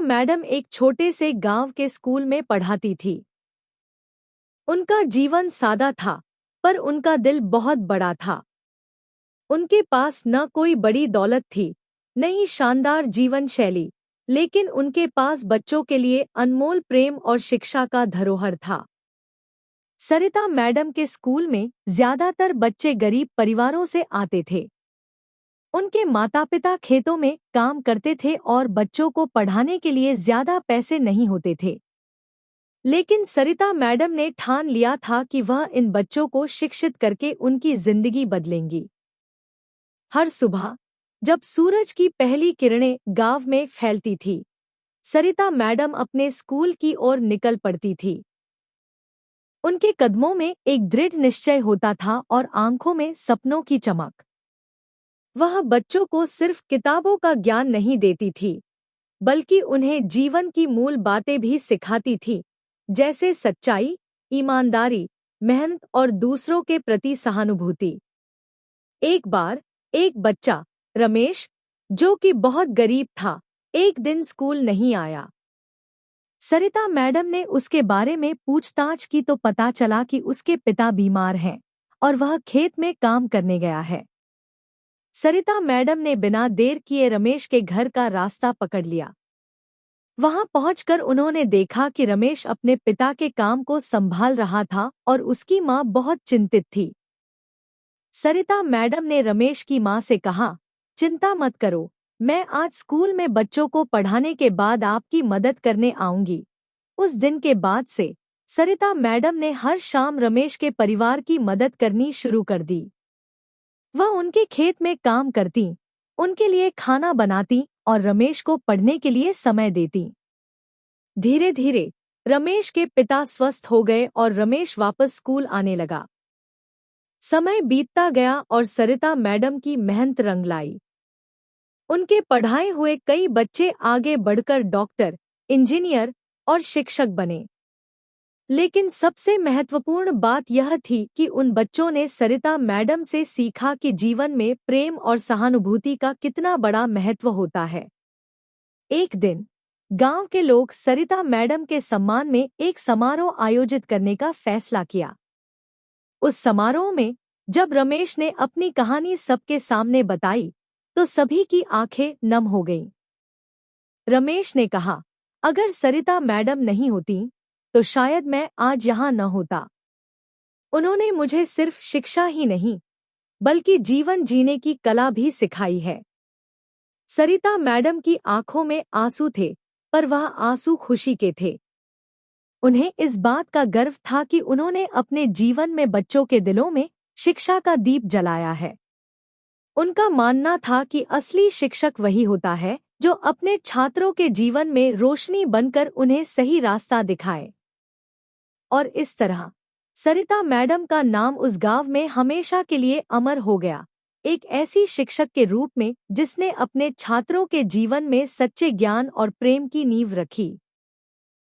Madam एक छोटे से गांव के स्कूल में पढ़ाती थी। उनका जीवन सादा था, पर उनका दिल बहुत बड़ा था। उनके पास न कोई बड़ी दौलत थी, न ही शानदार जीवन शैली, लेकिन उनके पास बच्चों के लिए अनमोल प्रेम और शिक्षा का धरोहर था। सरिता मैडम के स्कूल में ज्यादातर बच्चे गरीब परिवारों से आते थे। उनके माता पिता खेतों में काम करते थे और बच्चों को पढ़ाने के लिए ज्यादा पैसे नहीं होते थे। लेकिन सरिता मैडम ने ठान लिया था कि वह इन बच्चों को शिक्षित करके उनकी जिंदगी बदलेंगी। हर सुबह जब सूरज की पहली किरणें गांव में फैलती थी, सरिता मैडम अपने स्कूल की ओर निकल पड़ती थी। उनके कदमों में एक दृढ़ निश्चय होता था और आंखों में सपनों की चमक। वह बच्चों को सिर्फ किताबों का ज्ञान नहीं देती थी, बल्कि उन्हें जीवन की मूल बातें भी सिखाती थी, जैसे सच्चाई, ईमानदारी, मेहनत और दूसरों के प्रति सहानुभूति। एक बार एक बच्चा, रमेश, जो कि बहुत गरीब था, एक दिन स्कूल नहीं आया। सरिता मैडम ने उसके बारे में पूछताछ की तो पता चला कि उसके पिता बीमार हैं और वह खेत में काम करने गया है। सरिता मैडम ने बिना देर किए रमेश के घर का रास्ता पकड़ लिया। वहां पहुंचकर उन्होंने देखा कि रमेश अपने पिता के काम को संभाल रहा था और उसकी मां बहुत चिंतित थी। सरिता मैडम ने रमेश की मां से कहा, चिंता मत करो, मैं आज स्कूल में बच्चों को पढ़ाने के बाद आपकी मदद करने आऊंगी। उस दिन के बाद से सरिता मैडम ने हर शाम रमेश के परिवार की मदद करनी शुरू कर दी। वह उनके खेत में काम करती, उनके लिए खाना बनाती और रमेश को पढ़ने के लिए समय देती। धीरे धीरे रमेश के पिता स्वस्थ हो गए और रमेश वापस स्कूल आने लगा। समय बीतता गया और सरिता मैडम की मेहनत रंग लाई। उनके पढ़ाए हुए कई बच्चे आगे बढ़कर डॉक्टर, इंजीनियर और शिक्षक बने। लेकिन सबसे महत्वपूर्ण बात यह थी कि उन बच्चों ने सरिता मैडम से सीखा कि जीवन में प्रेम और सहानुभूति का कितना बड़ा महत्व होता है। एक दिन गांव के लोग सरिता मैडम के सम्मान में एक समारोह आयोजित करने का फैसला किया। उस समारोह में जब रमेश ने अपनी कहानी सबके सामने बताई, तो सभी की आंखें नम हो गईं। रमेश ने कहा, अगर सरिता मैडम नहीं होती तो शायद मैं आज यहाँ न होता। उन्होंने मुझे सिर्फ शिक्षा ही नहीं, बल्कि जीवन जीने की कला भी सिखाई है। सरिता मैडम की आंखों में आंसू थे, पर वह आंसू खुशी के थे। उन्हें इस बात का गर्व था कि उन्होंने अपने जीवन में बच्चों के दिलों में शिक्षा का दीप जलाया है। उनका मानना था कि असली शिक्षक वही होता है जो अपने छात्रों के जीवन में रोशनी बनकर उन्हें सही रास्ता दिखाए। और इस तरह सरिता मैडम का नाम उस गांव में हमेशा के लिए अमर हो गया, एक ऐसी शिक्षक के रूप में जिसने अपने छात्रों के जीवन में सच्चे ज्ञान और प्रेम की नींव रखी।